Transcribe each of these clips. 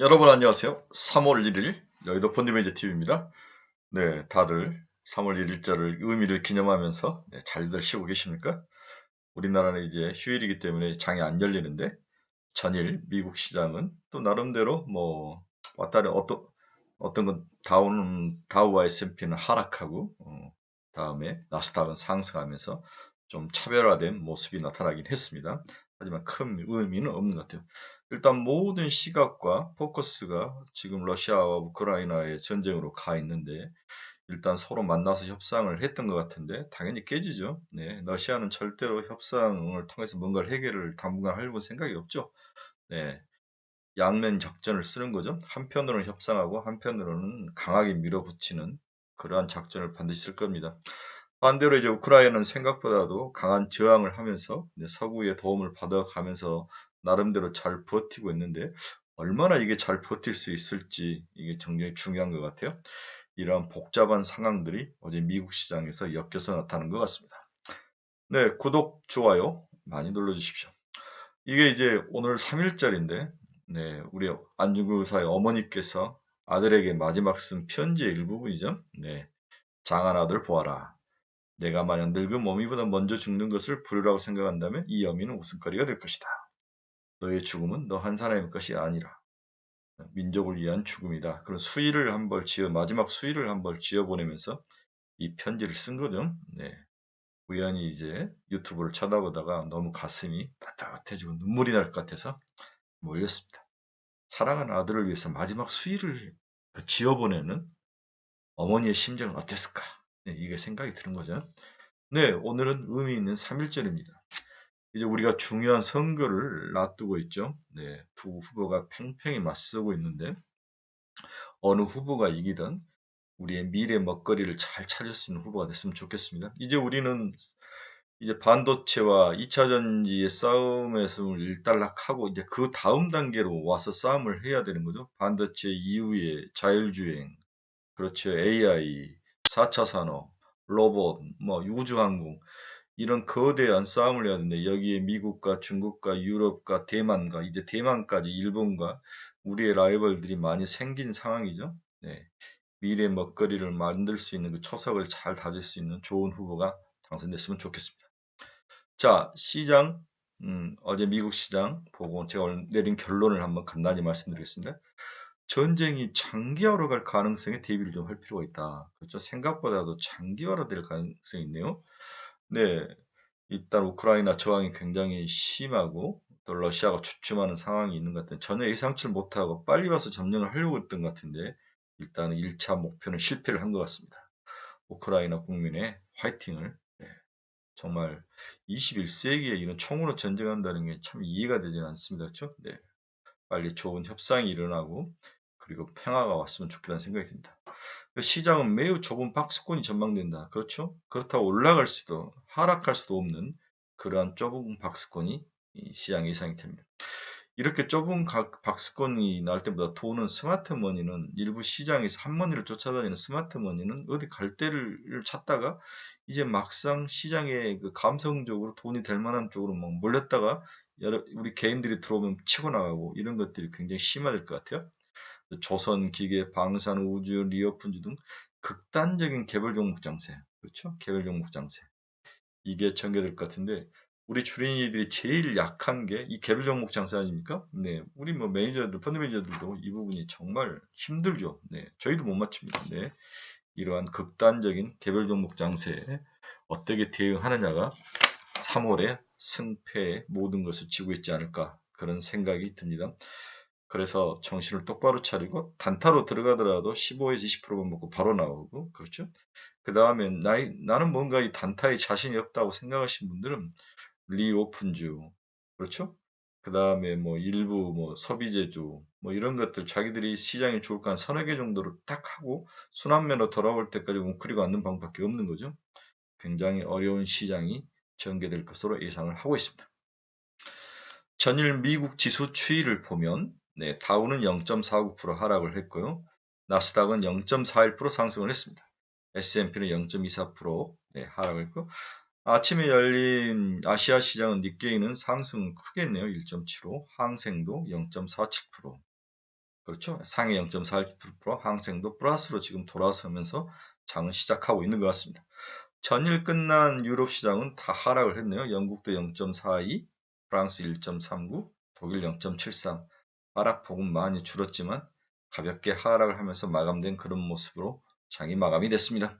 여러분 안녕하세요. 3월 1일 여의도 펀드매니저 TV입니다. 네, 다들 3월 1일자를 의미를 기념하면서 잘들 쉬고 계십니까? 우리나라는 이제 휴일이기 때문에 장이 안 열리는데 전일 미국 시장은 또 나름대로 뭐 왔다리 어떤 건 다우와 S&P는 하락하고 다음에 나스닥은 상승하면서 좀 차별화된 모습이 나타나긴 했습니다. 하지만 큰 의미는 없는 것 같아요. 일단 모든 시각과 포커스가 지금 러시아와 우크라이나의 전쟁으로 가 있는데 일단 서로 만나서 협상을 했던 것 같은데 당연히 깨지죠. 네, 러시아는 절대로 협상을 통해서 뭔가를 해결을 당분간 하려고 생각이 없죠. 네, 양면 작전을 쓰는 거죠. 한편으로는 협상하고 한편으로는 강하게 밀어붙이는 그러한 작전을 반드시 쓸 겁니다. 반대로 이제 우크라이나는 생각보다도 강한 저항을 하면서 이제 서구의 도움을 받아가면서 나름대로 잘 버티고 있는데 얼마나 이게 잘 버틸 수 있을지 이게 굉장히 중요한 것 같아요. 이러한 복잡한 상황들이 어제 미국 시장에서 엮여서 나타나는 것 같습니다. 네, 구독, 좋아요 많이 눌러주십시오. 이게 이제 오늘 3일절인데, 네, 우리 안중근 의사의 어머니께서 아들에게 마지막 쓴 편지의 일부분이죠. 네, 장한 아들 보아라. 내가 만약 늙은 어미보다 먼저 죽는 것을 불효라고 생각한다면 이 어미는 웃음거리가 될 것이다. 너의 죽음은 너 한 사람의 것이 아니라 민족을 위한 죽음이다. 그런 수의를 한 벌 지어 마지막 수의를 한 벌 지어 보내면서 이 편지를 쓴 거죠. 네. 우연히 이제 유튜브를 쳐다보다가 너무 가슴이 따뜻해지고 눈물이 날 것 같아서 올렸습니다. 사랑하는 아들을 위해서 마지막 수의를 지어보내는 어머니의 심정은 어땠을까? 네, 이게 생각이 드는 거죠. 네, 오늘은 의미 있는 3일절입니다. 이제 우리가 중요한 선거를 놔두고 있죠. 네, 두 후보가 팽팽히 맞서고 있는데 어느 후보가 이기든 우리의 미래 먹거리를 잘 찾을 수 있는 후보가 됐으면 좋겠습니다. 이제 우리는 이제 반도체와 2차 전지의 싸움에서 일단락하고 이제 그 다음 단계로 와서 싸움을 해야 되는 거죠. 반도체 이후에 자율주행, 그렇죠. AI, 4차 산업, 로봇, 뭐 우주항공 이런 거대한 싸움을 해야 되는데 여기에 미국과 중국과 유럽과 대만과 이제 대만까지 일본과 우리의 라이벌들이 많이 생긴 상황이죠. 네. 미래 먹거리를 만들 수 있는 그 초석을 잘 다질 수 있는 좋은 후보가 당선됐으면 좋겠습니다. 자, 시장, 어제 미국 시장 보고 제가 오늘 내린 결론을 한번 간단히 말씀드리겠습니다. 전쟁이 장기화로 갈 가능성에 대비를 좀 할 필요가 있다. 그렇죠? 생각보다도 장기화로 될 가능성이 있네요. 네, 일단 우크라이나 저항이 굉장히 심하고 또 러시아가 주춤하는 상황이 있는 것 같은데 전혀 예상치 못하고 빨리 와서 점령을 하려고 했던 것 같은데 일단은 1차 목표는 실패를 한 것 같습니다. 우크라이나 국민의 화이팅을 정말 21세기에 이런 총으로 전쟁한다는 게 참 이해가 되지는 않습니다. 그렇죠? 네. 빨리 좋은 협상이 일어나고 그리고 평화가 왔으면 좋겠다는 생각이 듭니다. 그 시장은 매우 좁은 박스권이 전망된다. 그렇죠? 그렇다고 올라갈 수도 하락할 수도 없는 그러한 좁은 박스권이 이 시장 예상이 됩니다. 이렇게 좁은 박스권이 나올 때보다 돈은 스마트 머니는 일부 시장에서 한머니를 쫓아다니는 스마트 머니는 어디 갈 데를 찾다가 이제 막상 시장에 그 감성적으로 돈이 될 만한 쪽으로 막 몰렸다가 우리 개인들이 들어오면 치고 나가고 이런 것들이 굉장히 심화될 것 같아요. 조선, 기계, 방산, 우주, 리오픈주 등 극단적인 개별 종목 장세, 그렇죠? 개별 종목 장세. 이게 전개될 것 같은데 우리 주린이들이 제일 약한 게 이 개별 종목 장세 아닙니까? 네, 우리 뭐 매니저들, 펀드 매니저들도 이 부분이 정말 힘들죠. 네, 저희도 못 맞춥니다. 네, 이러한 극단적인 개별 종목 장세에 어떻게 대응하느냐가 3월에 승패의 모든 것을 쥐고 있지 않을까 그런 생각이 듭니다. 그래서 정신을 똑바로 차리고 단타로 들어가더라도 15에서 20%만 먹고 바로 나오고 그렇죠? 그 다음에 나는 뭔가 이 단타에 자신이 없다고 생각하시는 분들은 리오픈주 그렇죠? 그 다음에 뭐 일부 뭐 소비재주 뭐 이런 것들 자기들이 시장이 좋을 까 한 서너 개 정도를 딱 하고 순환매로 돌아올 때까지 웅크리고 앉는 방법밖에 없는 거죠. 굉장히 어려운 시장이 전개될 것으로 예상을 하고 있습니다. 전일 미국 지수 추이를 보면 네, 다우는 0.49% 하락을 했고요. 나스닥은 0.41% 상승을 했습니다. S&P는 0.24% 네, 하락을 했고 아침에 열린 아시아 시장은 니케이는 상승 크게 했네요. 1.75, 항생도 0.47%. 그렇죠? 상해 0.41%, 항생도 플러스로 지금 돌아서면서 장을 시작하고 있는 것 같습니다. 전일 끝난 유럽 시장은 다 하락을 했네요. 영국도 0.42, 프랑스 1.39, 독일 0.73. 하락폭은 많이 줄었지만 가볍게 하락을 하면서 마감된 그런 모습으로 장이 마감이 됐습니다.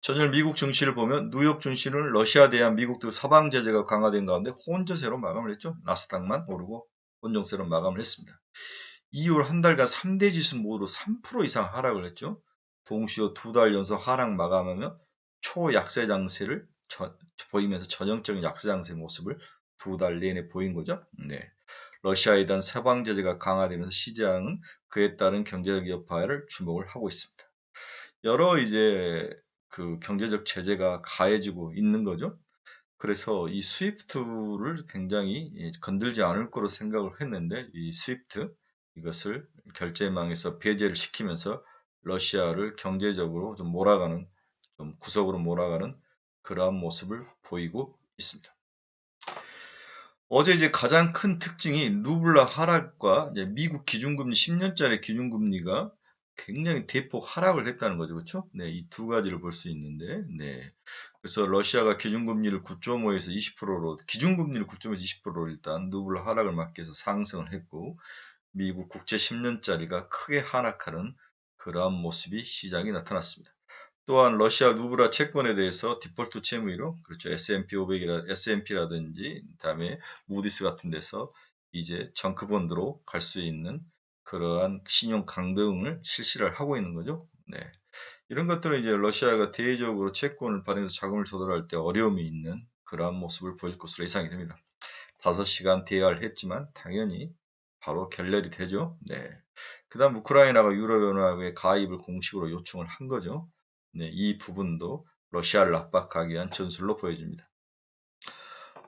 전일 미국 증시를 보면 뉴욕 증시는 러시아에 대한 미국 등 서방 제재가 강화된 가운데 혼조세로 마감을 했죠. 나스닥만 오르고 혼조세로 마감을 했습니다. 이후 한 달간 3대 지수 모두 3% 이상 하락을 했죠. 동시에 2달 연속 하락 마감하며 초약세 장세를 보이면서 전형적인 약세 장세 모습을 2달 내내 보인 거죠. 네. 러시아에 대한 서방 제재가 강화되면서 시장은 그에 따른 경제적 여파를 주목을 하고 있습니다. 여러 이제 그 경제적 제재가 가해지고 있는 거죠. 그래서 이 스위프트를 굉장히 건들지 않을 거로 생각을 했는데 이 스위프트 이것을 결제망에서 배제를 시키면서 러시아를 경제적으로 좀 몰아가는 좀 구석으로 몰아가는 그러한 모습을 보이고 있습니다. 어제 이제 가장 큰 특징이 루블라 하락과 이제 미국 기준금리 10년짜리 기준금리가 굉장히 대폭 하락을 했다는 거죠. 그렇죠? 네, 이 두 가지를 볼 수 있는데 네. 그래서 러시아가 기준금리를 9.5에서 20%로 기준금리를 9.5에서 20%로 일단 루블 하락을 막기 위해서 상승을 했고 미국 국채 10년짜리가 크게 하락하는 그러한 모습이 시장에 나타났습니다. 또한 러시아 루브라 채권에 대해서 디폴트 채무위로 그렇죠. S&P 500이라 S&P라든지 그다음에 무디스 같은 데서 이제 정크본드로 갈 수 있는 그러한 신용 강등을 실시를 하고 있는 거죠. 네. 이런 것들은 이제 러시아가 대외적으로 채권을 발행해서 자금을 조달할 때 어려움이 있는 그러한 모습을 보일 것으로 예상이 됩니다. 5시간 대화를 했지만 당연히 바로 결렬이 되죠. 네. 그다음 우크라이나가 유럽연합에 가입을 공식으로 요청을 한 거죠. 네, 이 부분도 러시아를 압박하기 위한 전술로 보여집니다.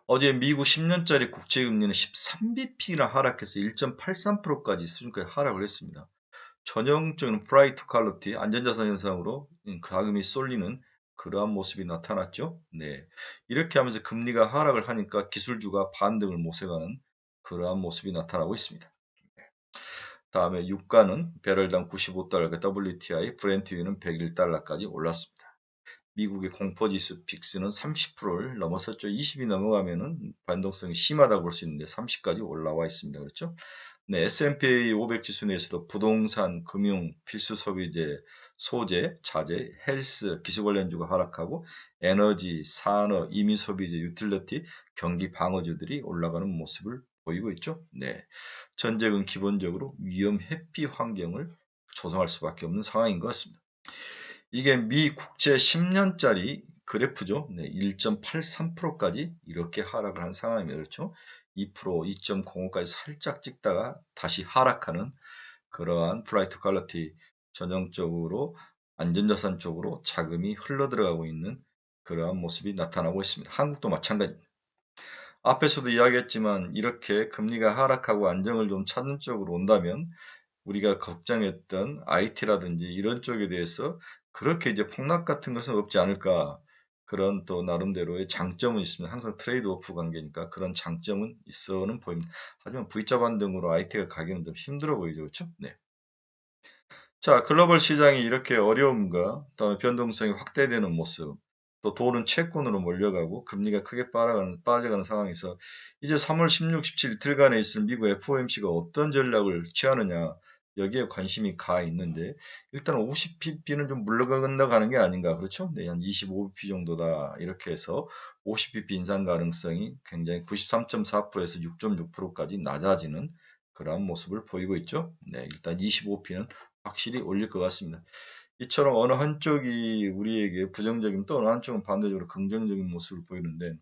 어제 미국 10년짜리 국채금리는 13bp나 하락해서 1.83%까지 수준까지 하락을 했습니다. 전형적인 프라이트 퀄리티 안전자산 현상으로 가금이 쏠리는 그러한 모습이 나타났죠. 네. 이렇게 하면서 금리가 하락을 하니까 기술주가 반등을 모색하는 그러한 모습이 나타나고 있습니다. 다음에 유가는 배럴당 95달러, WTI, 브렌트유는 101달러까지 올랐습니다. 미국의 공포지수 빅스는 30%를 넘어섰죠. 20이 넘어가면은 변동성이 심하다고 볼 수 있는데 30까지 올라와 있습니다. 그렇죠? 네, S&P 500 지수 내에서도 부동산, 금융, 필수 소비재, 소재, 자재, 헬스, 기술 관련주가 하락하고 에너지, 산업, 이민 소비재, 유틸리티, 경기 방어주들이 올라가는 모습을 보이고 있죠. 네. 전쟁은 기본적으로 위험 회피 환경을 조성할 수밖에 없는 상황인 것 같습니다. 이게 미 국채 10년짜리 그래프죠. 네, 1.83%까지 이렇게 하락을 한 상황입니다. 그렇죠? 2%, 2.05까지 살짝 찍다가 다시 하락하는 그러한 플라이트 퀄리티 전형적으로 안전자산 쪽으로 자금이 흘러 들어가고 있는 그러한 모습이 나타나고 있습니다. 한국도 마찬가지입니다. 앞에서도 이야기했지만 이렇게 금리가 하락하고 안정을 좀 찾는 쪽으로 온다면 우리가 걱정했던 IT라든지 이런 쪽에 대해서 그렇게 이제 폭락 같은 것은 없지 않을까. 그런 또 나름대로의 장점은 있습니다. 항상 트레이드 오프 관계니까 그런 장점은 있어는 보입니다. 하지만 V자 반등으로 IT가 가기는 좀 힘들어 보이죠. 그렇죠? 네. 자, 글로벌 시장이 이렇게 어려움과 또 변동성이 확대되는 모습, 또 돈은 채권으로 몰려가고 금리가 크게 빠져가는 상황에서 이제 3월 16, 17 이틀간에 있을 미국 FOMC가 어떤 전략을 취하느냐 여기에 관심이 가 있는데 일단 50pp는 좀 물러간다가는 게 아닌가 그렇죠? 네, 한 25pp 정도다 이렇게 해서 50pp 인상 가능성이 굉장히 93.4%에서 6.6%까지 낮아지는 그런 모습을 보이고 있죠. 네, 일단 25p는 확실히 올릴 것 같습니다. 이처럼 어느 한쪽이 우리에게 부정적인 또 어느 한쪽은 반대적으로 긍정적인 모습을 보이는데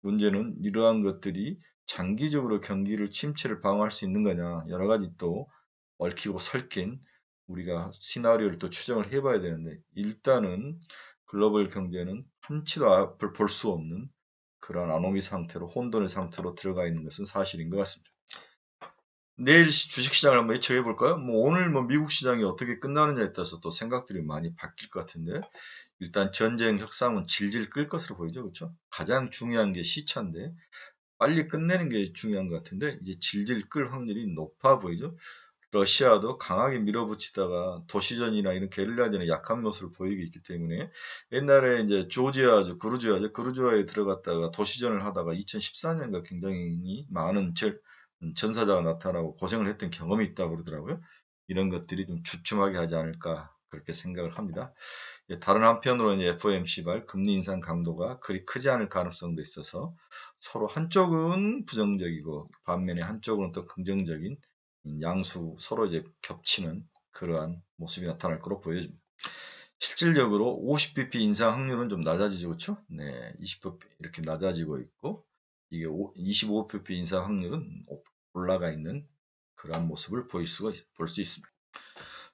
문제는 이러한 것들이 장기적으로 경기를 침체를 방어할 수 있는 거냐 여러 가지 또 얽히고 설킨 우리가 시나리오를 또 추정을 해봐야 되는데 일단은 글로벌 경제는 한치도 앞을 볼 수 없는 그런 아노미 상태로 혼돈의 상태로 들어가 있는 것은 사실인 것 같습니다. 내일 주식시장을 한번 예측해 볼까요? 뭐 오늘 뭐 미국 시장이 어떻게 끝나느냐에 따라서 또 생각들이 많이 바뀔 것 같은데 일단 전쟁 협상은 질질 끌 것으로 보이죠, 그렇죠? 가장 중요한 게 시차인데 빨리 끝내는 게 중요한 것 같은데 이제 질질 끌 확률이 높아 보이죠. 러시아도 강하게 밀어붙이다가 도시전이나 이런 게릴라전에 약한 모습을 보이고 있기 때문에 옛날에 이제 조지아주, 그루지아에 들어갔다가 도시전을 하다가 2014년과 굉장히 많은 전사자가 나타나고 고생을 했던 경험이 있다고 그러더라고요. 이런 것들이 좀 주춤하게 하지 않을까 그렇게 생각을 합니다. 다른 한편으로는 FOMC발 금리 인상 강도가 그리 크지 않을 가능성도 있어서 서로 한쪽은 부정적이고 반면에 한쪽은 또 긍정적인 양수 서로 이제 겹치는 그러한 모습이 나타날 거로 보여집니다. 실질적으로 50bp 인상 확률은 좀 낮아지죠, 그렇죠? 네, 20bp 이렇게 낮아지고 있고 이게 25bp 인상 확률은 올라가 있는 그러한 모습을 볼 수 있습니다.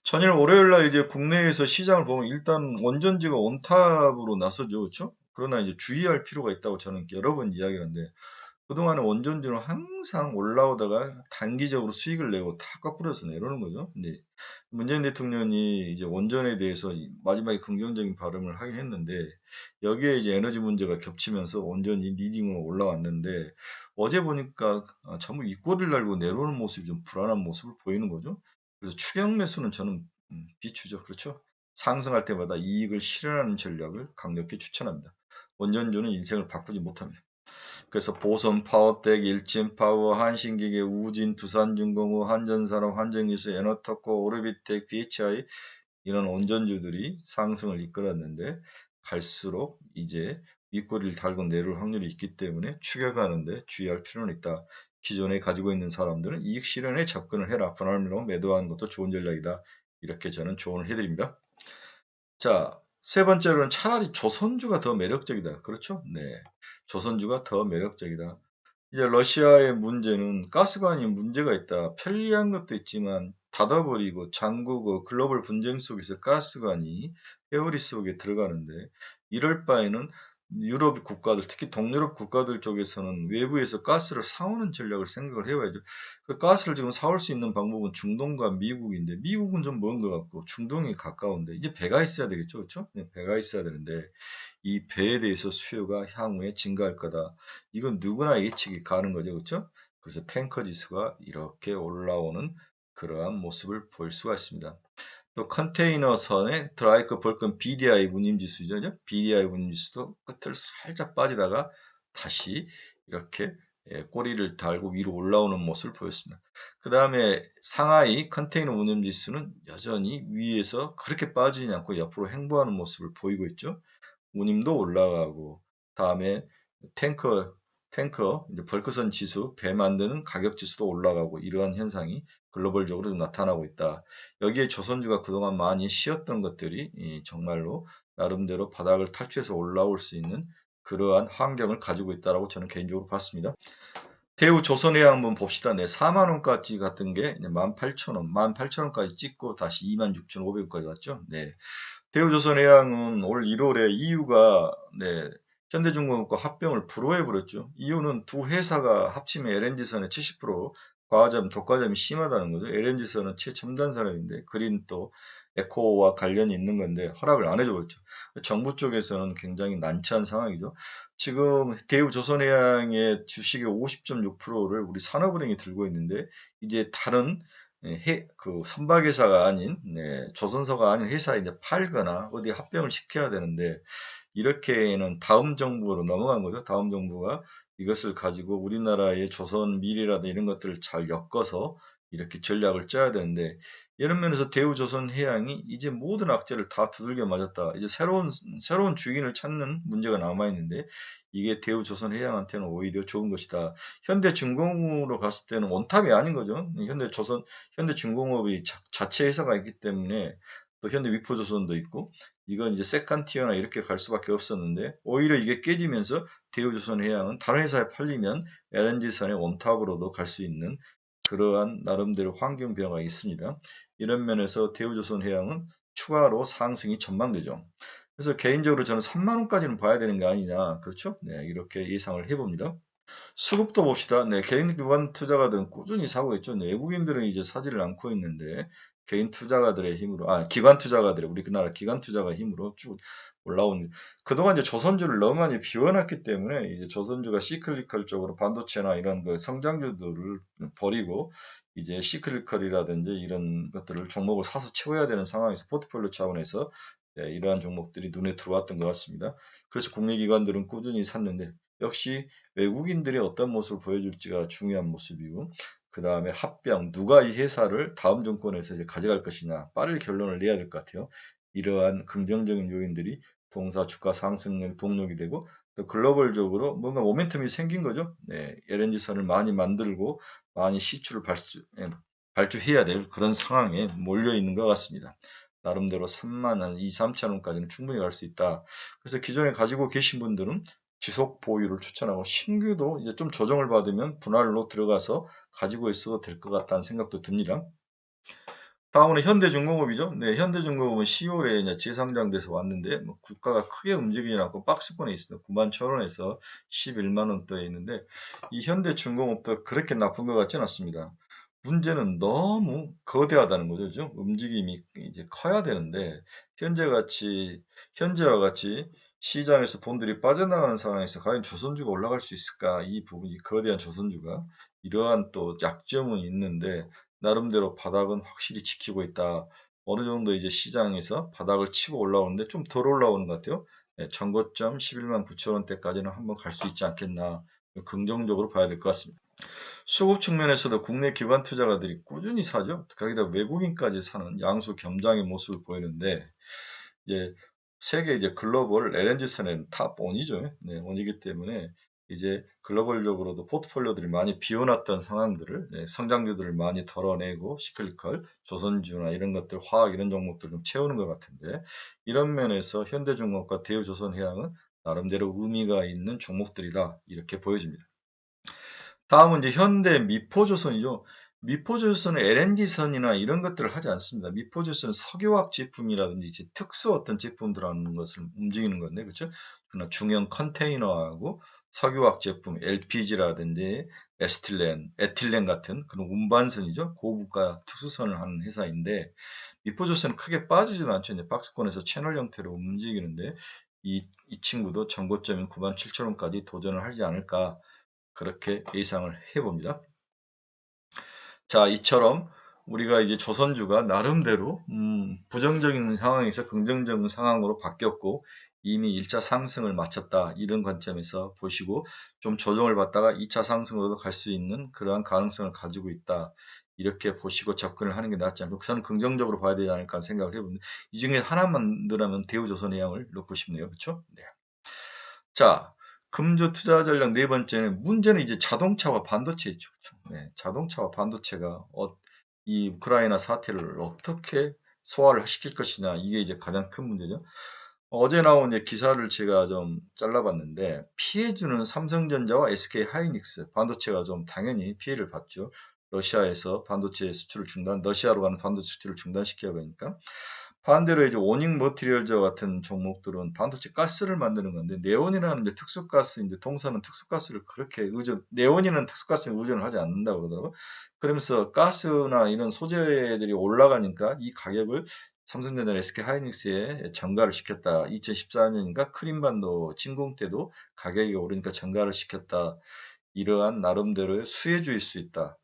전일 월요일 날 이제 국내에서 시장을 보면 일단 원전지가 원탑으로 나서죠, 그렇죠? 그러나 이제 주의할 필요가 있다고 저는 여러 번 이야기하는데 그동안에 원전주는 항상 올라오다가 단기적으로 수익을 내고 다 거꾸로서 내려오는 거죠. 근데 문재인 대통령이 이제 원전에 대해서 마지막에 긍정적인 발언을 하긴 했는데 여기에 이제 에너지 문제가 겹치면서 원전이 리딩으로 올라왔는데 어제 보니까 전부 윗꼬리를 달고 내려오는 모습이 좀 불안한 모습을 보이는 거죠. 그래서 추격 매수는 저는 비추죠. 그렇죠? 상승할 때마다 이익을 실현하는 전략을 강력히 추천합니다. 원전주는 인생을 바꾸지 못합니다. 그래서 보선, 파워텍, 일진파워, 한신기계, 우진, 두산중공업, 한전산업, 한전기술, 에너터코, 오르비텍, BHI 이런 원전주들이 상승을 이끌었는데 갈수록 이제 윗꼬리를 달고 내려올 확률이 있기 때문에 추격하는데 주의할 필요는 있다. 기존에 가지고 있는 사람들은 이익 실현에 접근을 해라. 분할로 매도하는 것도 좋은 전략이다. 이렇게 저는 조언을 해드립니다. 자, 세 번째로는 차라리 조선주가 더 매력적이다. 그렇죠? 네. 조선주가 더 매력적이다. 이제 러시아의 문제는 가스관이 문제가 있다. 편리한 것도 있지만 닫아버리고 잠그고 글로벌 분쟁 속에서 가스관이 회오리 속에 들어가는데 이럴 바에는 유럽 국가들, 특히 동유럽 국가들 쪽에서는 외부에서 가스를 사오는 전략을 생각을 해와야죠. 그 가스를 지금 사올 수 있는 방법은 중동과 미국인데 미국은 좀 먼 것 같고 중동이 가까운데 이제 배가 있어야 되겠죠, 그렇죠? 배가 있어야 되는데 이 배에 대해서 수요가 향후에 증가할 거다. 이건 누구나 예측이 가는 거죠, 그렇죠? 그래서 탱커 지수가 이렇게 올라오는 그러한 모습을 볼 수가 있습니다. 또 컨테이너선의 드라이크 벌금 BDI 운임지수죠. BDI 운임지수도 끝을 살짝 빠지다가 다시 이렇게 꼬리를 달고 위로 올라오는 모습을 보였습니다. 그 다음에 상하이 컨테이너 운임지수는 여전히 위에서 그렇게 빠지지 않고 옆으로 횡보하는 모습을 보이고 있죠. 운임도 올라가고 다음에 탱커 이제 벌크선 지수 배 만드는 가격 지수도 올라가고 이러한 현상이 글로벌적으로 나타나고 있다. 여기에 조선주가 그동안 많이 쉬었던 것들이 정말로 나름대로 바닥을 탈출해서 올라올 수 있는 그러한 환경을 가지고 있다라고 저는 개인적으로 봤습니다. 대우 조선해양 한번 봅시다. 네, 4만 원까지 갔던 게 18,000원, 18,000원까지 찍고 다시 26,500원까지 왔죠. 네. 대우조선해양은 올 1월에 EU가 네, 현대중공업과 합병을 불허해 버렸죠. 이유는 두 회사가 합치면 LNG선의 70% 과점, 독과점이 심하다는 거죠. LNG선은 최첨단 산업인데 그린 또 에코와 관련이 있는 건데 허락을 안 해줘 버렸죠. 정부 쪽에서는 굉장히 난처한 상황이죠. 지금 대우조선해양의 주식의 50.6%를 우리 산업은행이 들고 있는데 이제 다른 그 선박회사가 아닌 조선소가 아닌 회사에 이제 팔거나 어디 합병을 시켜야 되는데 이렇게는 다음 정부로 넘어간 거죠. 다음 정부가 이것을 가지고 우리나라의 조선 미래라든 이런 것들을 잘 엮어서 이렇게 전략을 짜야 되는데 이런 면에서 대우조선해양이 이제 모든 악재를 다 두들겨 맞았다. 이제 새로운 주인을 찾는 문제가 남아 있는데 이게 대우조선해양한테는 오히려 좋은 것이다. 현대중공업으로 갔을 때는 원탑이 아닌 거죠. 현대중공업이 자체 회사가 있기 때문에 또 현대위포조선도 있고 이건 이제 세컨티어나 이렇게 갈 수밖에 없었는데 오히려 이게 깨지면서 대우조선해양은 다른 회사에 팔리면 LNG선의 원탑으로도 갈 수 있는 그러한 나름대로 환경 변화가 있습니다. 이런 면에서 대우조선해양은 추가로 상승이 전망되죠. 그래서 개인적으로 저는 3만 원까지는 봐야 되는 게 아니냐, 그렇죠? 네, 이렇게 예상을 해봅니다. 수급도 봅시다. 네, 개인 기관 투자가들은 꾸준히 사고 있죠. 외국인들은 이제 사지를 않고 있는데 개인 투자가들의 힘으로, 기관 투자가들의, 우리나라 기관 투자가 힘으로 쭉 올라온, 그동안 이제 조선주를 너무 많이 비워놨기 때문에 이제 조선주가 시클리컬 쪽으로 반도체나 이런 그 성장주들을 버리고 이제 시클리컬이라든지 이런 것들을 종목을 사서 채워야 되는 상황에서 포트폴리오 차원에서 이러한 종목들이 눈에 들어왔던 것 같습니다. 그래서 국내 기관들은 꾸준히 샀는데 역시 외국인들이 어떤 모습을 보여줄지가 중요한 모습이고 그 다음에 합병, 누가 이 회사를 다음 정권에서 이제 가져갈 것이냐 빠르게 결론을 내야 될 것 같아요. 이러한 긍정적인 요인들이 동사 주가 상승의 동력이 되고 또 글로벌적으로 뭔가 모멘텀이 생긴 거죠. 네, LNG선을 많이 만들고 많이 시추를 발주해야 될 그런 상황에 몰려 있는 것 같습니다. 나름대로 3만 한 2, 3천 원까지는 충분히 갈 수 있다. 그래서 기존에 가지고 계신 분들은 지속 보유를 추천하고 신규도 이제 좀 조정을 받으면 분할로 들어가서 가지고 있어도 될 것 같다는 생각도 듭니다. 다음은 현대중공업이죠. 네, 현대중공업은 10월에 이제 재상장돼서 왔는데 뭐 주가가 크게 움직이지 않고 박스권에 있습니다. 91,000원에서 11만 원대에 있는데 이 현대중공업도 그렇게 나쁜 것 같지는 않습니다. 문제는 너무 거대하다는 거죠. 그죠? 움직임이 이제 커야 되는데 현재와 같이 시장에서 돈들이 빠져나가는 상황에서 과연 조선주가 올라갈 수 있을까? 이 부분이 거대한 조선주가 이러한 또 약점은 있는데 나름대로 바닥은 확실히 지키고 있다. 어느 정도 이제 시장에서 바닥을 치고 올라오는데 좀 덜 올라오는 것 같아요. 네, 전고점 11만 9천 원대까지는 한번 갈 수 있지 않겠나. 긍정적으로 봐야 될 것 같습니다. 수급 측면에서도 국내 기관 투자가들이 꾸준히 사죠. 거기다 외국인까지 사는 양수 겸장의 모습을 보이는데 이제 세계 이제 글로벌 LNG선의 탑 1이죠. 네, 1이기 때문에 이제 글로벌적으로도 포트폴리오들이 많이 비워놨던 상황들을 성장주들을 많이 덜어내고 시클리컬, 조선주나 이런 것들, 화학 이런 종목들 좀 채우는 것 같은데 이런 면에서 현대중공업과 대우조선해양은 나름대로 의미가 있는 종목들이다 이렇게 보여집니다. 다음은 이제 현대 미포조선이죠. 미포조선은 LNG선이나 이런 것들을 하지 않습니다. 미포조선은 석유화학 제품이라든지 이제 특수 어떤 제품들 하는 것을 움직이는 건데, 그렇죠? 그러나 중형 컨테이너하고 석유화학 제품, LPG라든지 에틸렌 같은 그런 운반선이죠. 고부가 특수선을 하는 회사인데, 미포조선은 크게 빠지지도 않죠. 이제 박스권에서 채널 형태로 움직이는데, 이 친구도 전고점인 97,000원까지 도전을 하지 않을까. 그렇게 예상을 해봅니다. 자, 이처럼 우리가 이제 조선주가 나름대로 부정적인 상황에서 긍정적인 상황으로 바뀌었고 이미 1차 상승을 마쳤다. 이런 관점에서 보시고 좀 조정을 받다가 2차 상승으로도 갈 수 있는 그러한 가능성을 가지고 있다. 이렇게 보시고 접근을 하는 게 낫지 않을까. 저는 긍정적으로 봐야 되지 않을까 생각을 해봅니다. 이 중에 하나만 넣으면 대우조선해양을 넣고 싶네요. 그렇죠? 네. 자, 금주 투자 전략 네 번째는 문제는 이제 자동차와 반도체 있죠. 그렇죠? 네, 자동차와 반도체가 이 우크라이나 사태를 어떻게 소화를 시킬 것이냐 이게 이제 가장 큰 문제죠. 어제 나온 이제 기사를 제가 좀 잘라봤는데 피해주는 삼성전자와 SK 하이닉스 반도체가 좀 당연히 피해를 봤죠. 러시아에서 반도체 수출을 러시아로 가는 반도체 수출을 중단시켜야 하니까. 반대로 이제 원익 머티리얼즈와 같은 종목들은 반도체 가스를 만드는 건데 네온이라는 이제 특수가스 이제 동사는 특수가스를 그렇게 네온이라는 특수가스에 의존을 하지 않는다 그러더라고요. 그러면서 가스나 이런 소재들이 올라가니까 이 가격을 삼성전자, SK 하이닉스에 전가를 시켰다. 2014년인가 크림반도 진공 때도 가격이 오르니까 전가를 시켰다. 이러한 나름대로의 수혜주일 수 있다.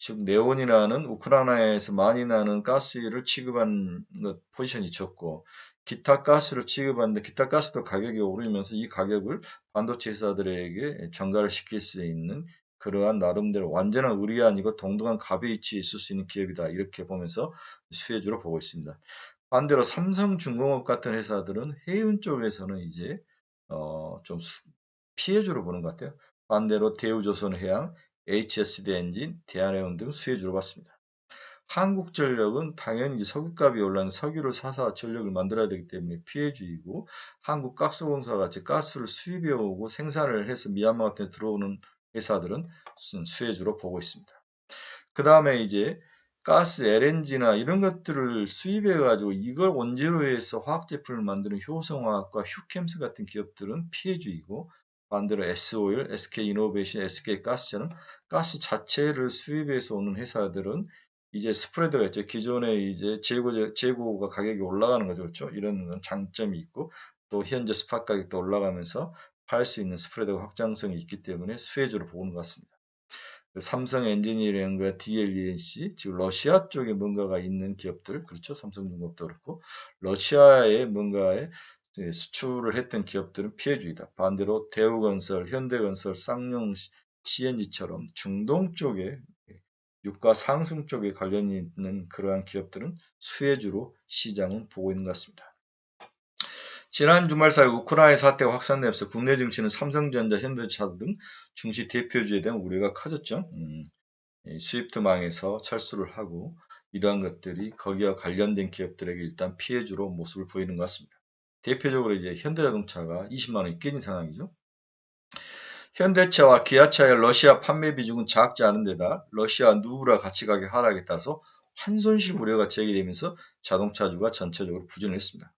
즉 네온이라는 우크라이나에서 많이 나는 가스를 취급한 포지션이 있었고 기타 가스를 취급하는데 기타 가스도 가격이 오르면서 이 가격을 반도체 회사들에게 전가를 시킬 수 있는 그러한 나름대로 완전한 의리 아니고 동등한 값의 위치에 있을 수 있는 기업이다. 이렇게 보면서 수혜주로 보고 있습니다. 반대로 삼성중공업 같은 회사들은 해운 쪽에서는 이제 좀 피해주로 보는 것 같아요. 반대로 대우조선해양, HSD 엔진, 대한해운 등 수혜주로 봤습니다. 한국전력은 당연히 석유값이 올라는 석유를 사서 전력을 만들어야 되기 때문에 피해주이고 한국가스공사 같이 가스를 수입해 오고 생산을 해서 미얀마 같은 데 들어오는 회사들은 수혜주로 보고 있습니다. 그 다음에 이제 가스, LNG나 이런 것들을 수입해 가지고 이걸 원재료로 해서 화학 제품을 만드는 효성화학과 휴캠스 같은 기업들은 피해주이고 반대로 S오일, SK이노베이션, SK가스처럼 가스 자체를 수입해서 오는 회사들은 이제 스프레드가 있죠. 기존에 이제 재고가 가격이 올라가는 거죠. 그렇죠? 이런 장점이 있고 또 현재 스팟 가격도 올라가면서 팔 수 있는 스프레드가 확장성이 있기 때문에 수혜주로 보는 것 같습니다. 삼성 엔지니어링과 DLENC, 즉 러시아 쪽에 뭔가가 있는 기업들, 그렇죠? 삼성중공업도 그렇고 러시아에 뭔가에 수출을 했던 기업들은 피해주의다. 반대로 대우건설, 현대건설, 쌍용 CNG처럼 중동 쪽에 유가 상승 쪽에 관련이 있는 그러한 기업들은 수혜주로 시장은 보고 있는 것 같습니다. 지난 주말 사이 우크라이나 사태가 확산되면서 국내 증시는 삼성전자, 현대차 등 중시 대표주에 대한 우려가 커졌죠. 스위프트망에서 철수를 하고 이러한 것들이 거기와 관련된 기업들에게 일단 피해주로 모습을 보이는 것 같습니다. 대표적으로 이제 현대자동차가 20만 원이 깨진 상황이죠. 현대차와 기아차의 러시아 판매 비중은 작지 않은 데다 러시아 누브라 가치가격 하락에 따라서 환손실 우려가 제기되면서 자동차주가 전체적으로 부진을 했습니다.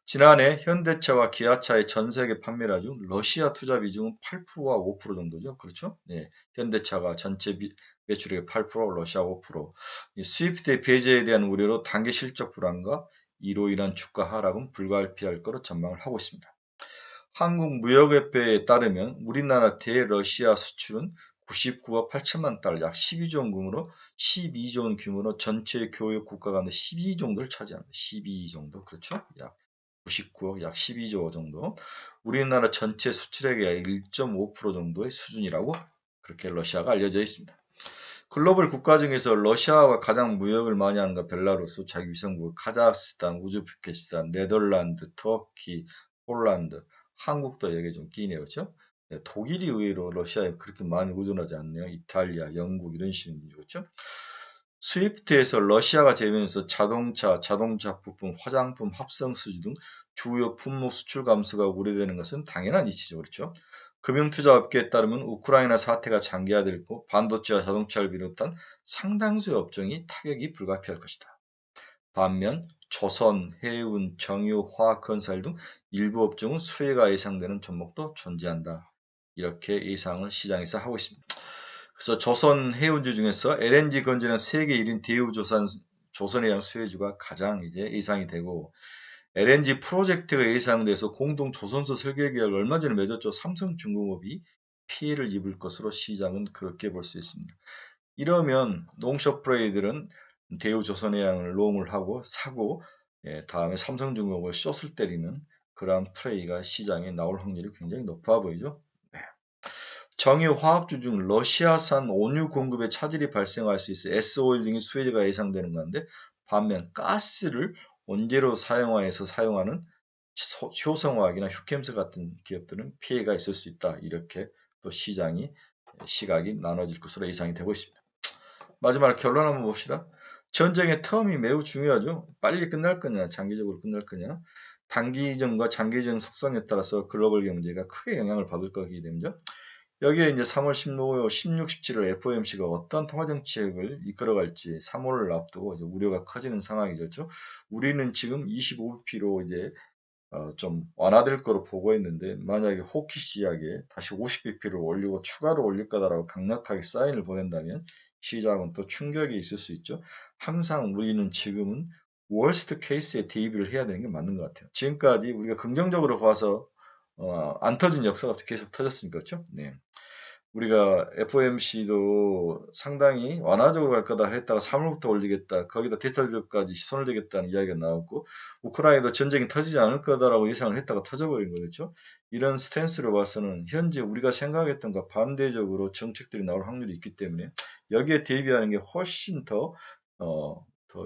지난해 현대차와 기아차의 전 세계 판매량 중 러시아 투자 비중은 8%와 5% 정도죠. 그렇죠? 네. 현대차가 전체 매출액의 8%, 러시아 5%. 스위프트의 배제에 대한 우려로 단기 실적 불안과 이로 인한 주가 하락은 불가피할 거로 전망을 하고 있습니다. 한국무역협회에 따르면 우리나라 대러시아 수출은 99억 8천만 달러, 약 12조 원 규모로 12조 원 규모로 전체 교역 국가 가운데 12 정도를 차지합니다. 12 정도, 그렇죠? 약 99억, 약 12조 정도. 우리나라 전체 수출액의 약 1.5% 정도의 수준이라고 그렇게 러시아가 알려져 있습니다. 글로벌 국가 중에서 러시아와 가장 무역을 많이 하는 건 벨라루스, 자기 위성국, 카자흐스탄, 우즈베키스탄, 네덜란드, 터키, 폴란드, 한국도 여기에 좀 끼네요. 그렇죠? 네, 독일이 의외로 러시아에 그렇게 많이 의존하지 않네요. 이탈리아, 영국 이런 식으로. 그렇죠? 스위프트에서 러시아가 제외하면서 자동차 부품, 화장품, 합성수지 등 주요 품목 수출 감소가 우려되는 것은 당연한 이치죠. 그렇죠? 금융투자업계에 따르면 우크라이나 사태가 장기화되고 반도체와 자동차를 비롯한 상당수의 업종이 타격이 불가피할 것이다. 반면 조선, 해운, 정유, 화학건설 등 일부 업종은 수혜가 예상되는 종목도 존재한다. 이렇게 예상을 시장에서 하고 있습니다. 그래서 조선 해운주 중에서 LNG 건조는 세계 1인 조선에 대한 수혜주가 가장 이제 예상이 되고 LNG 프로젝트가 예상돼서 공동 조선소 설계 계약을 얼마 전에 맺었죠. 삼성중공업이 피해를 입을 것으로 시장은 그렇게 볼 수 있습니다. 이러면 롱숏 플레이들은 대우조선해양을 롱을 하고 사고 다음에 삼성중공업을 숏을 때리는 그러한 플레이가 시장에 나올 확률이 굉장히 높아 보이죠. 네. 정유 화학주 중 러시아산 온유 공급에 차질이 발생할 수 있어 S오일 등의 수혜가 예상되는 건데 반면 가스를 원재료 사용화해서 사용하는 효성화학이나 휴캠스 같은 기업들은 피해가 있을 수 있다. 이렇게 또 시각이 나눠질 것으로 예상이 되고 있습니다. 마지막으로 결론 한번 봅시다. 전쟁의 텀이 매우 중요하죠. 빨리 끝날 거냐, 장기적으로 끝날 거냐. 단기전과 장기전 속성에 따라서 글로벌 경제가 크게 영향을 받을 거기 때문에 여기에 이제 3월 15일, 16, 17일 FOMC가 어떤 통화정책을 이끌어갈지 3월을 앞두고 이제 우려가 커지는 상황이죠. 우리는 지금 25bp로 이제 좀 완화될 거로 보고 있는데 만약에 호키시 이야기에 다시 50bp를 올리고 추가로 올릴 거다라고 강력하게 사인을 보낸다면 시장은 또 충격이 있을 수 있죠. 항상 우리는 지금은 월스트 케이스에 대비를 해야 되는 게 맞는 것 같아요. 지금까지 우리가 긍정적으로 봐서 안 터진 역사가 계속 터졌으니까 그렇죠? 네. 우리가 FOMC도 상당히 완화적으로 갈 거다 했다가 3월부터 올리겠다. 거기다 데이터들까지 손을 대겠다는 이야기가 나왔고 우크라이나도 전쟁이 터지지 않을 거다라고 예상을 했다가 터져버린 거죠. 이런 스탠스로 봐서는 현재 우리가 생각했던 것과 반대적으로 정책들이 나올 확률이 있기 때문에 여기에 대비하는 게 훨씬 더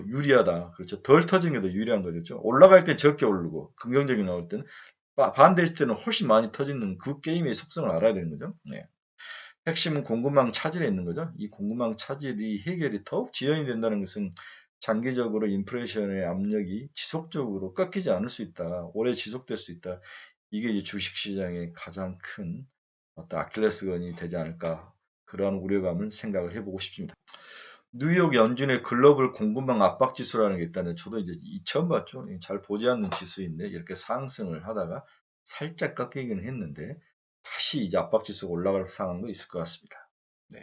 유리하다. 그렇죠. 덜 터지는 게 더 유리한 거죠. 올라갈 땐 적게 오르고 긍정적이 나올 때는 반대일 때는 훨씬 많이 터지는 그 게임의 속성을 알아야 되는 거죠. 네. 핵심은 공급망 차질에 있는 거죠. 이 공급망 차질이 해결이 더욱 지연이 된다는 것은 장기적으로 인플레이션의 압력이 지속적으로 꺾이지 않을 수 있다. 오래 지속될 수 있다. 이게 이제 주식시장의 가장 큰 어떤 아킬레스건이 되지 않을까. 그러한 우려감을 생각을 해보고 싶습니다. 뉴욕 연준의 글로벌 공급망 압박 지수라는 게 있다는데 저도 이제 처음 봤죠. 잘 보지 않는 지수인데 이렇게 상승을 하다가 살짝 꺾이기는 했는데 다시 이제 압박 지수가 올라갈 상황도 있을 것 같습니다. 네.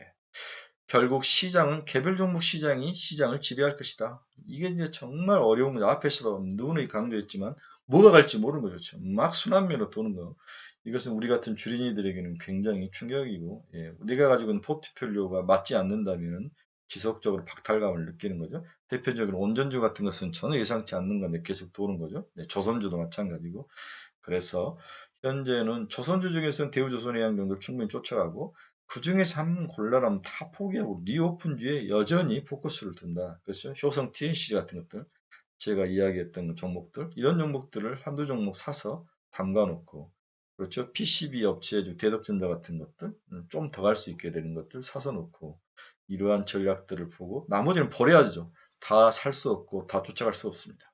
결국 시장은 개별 종목 시장이 시장을 지배할 것이다. 이게 이제 정말 어려운 거죠. 앞에서도 누누이 강조했지만 뭐가 갈지 모르는 거죠. 막 순환매로 도는 거. 이것은 우리 같은 주린이들에게는 굉장히 충격이고, 예, 우리가 가지고 있는 포트폴리오가 맞지 않는다면 지속적으로 박탈감을 느끼는 거죠. 대표적으로 온전주 같은 것은 전혀 예상치 않는 건데 계속 도는 거죠. 네, 조선주도 마찬가지고. 그래서 현재는 조선주 중에서는 대우조선해양 정도를 충분히 쫓아가고, 그 중에서 한 골라라면 다 포기하고 리오픈주에 여전히 포커스를 둔다. 그렇죠? 효성 TNC 같은 것들, 제가 이야기했던 그 종목들, 이런 종목들을 한두 종목 사서 담가 놓고, 그렇죠? PCB 업체, 대덕전자 같은 것들, 좀 더 갈 수 있게 되는 것들 사서 놓고, 이러한 전략들을 보고, 나머지는 버려야죠. 다 살 수 없고, 다 쫓아갈 수 없습니다.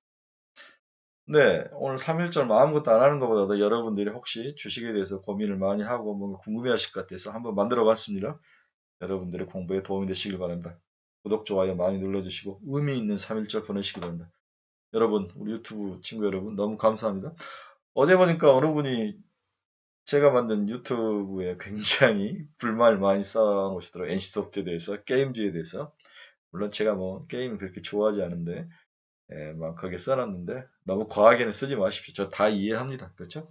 네, 오늘 3일절 아무것도 안 하는 것보다도 여러분들이 혹시 주식에 대해서 고민을 많이 하고 뭔가 궁금해 하실 것 같아서 한번 만들어 봤습니다. 여러분들의 공부에 도움이 되시길 바랍니다. 구독, 좋아요 많이 눌러주시고 의미 있는 3일절 보내시기 바랍니다. 여러분, 우리 유튜브 친구 여러분 너무 감사합니다. 어제 보니까 어느 분이 제가 만든 유튜브에 굉장히 불만을 많이 쌓아놓으시더라고요. NC소프트에 대해서, 게임주에 대해서. 물론 제가 뭐 게임을 그렇게 좋아하지 않은데 예, 막 거기에 써놨는데 너무 과하게는 쓰지 마십시오. 저 다 이해합니다. 그렇죠?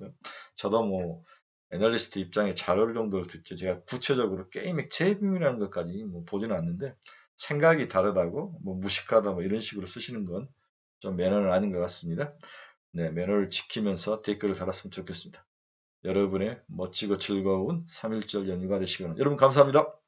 저도 뭐 애널리스트 입장에 잘 어울 정도로 듣죠. 제가 구체적으로 게임의 재미라는 것까지 뭐 보지는 않는데 생각이 다르다고 뭐 무식하다 뭐 이런 식으로 쓰시는 건 좀 매너는 아닌 것 같습니다. 네, 매너를 지키면서 댓글을 달았으면 좋겠습니다. 여러분의 멋지고 즐거운 3.1절 연휴가 되시기 바랍니다. 여러분 감사합니다.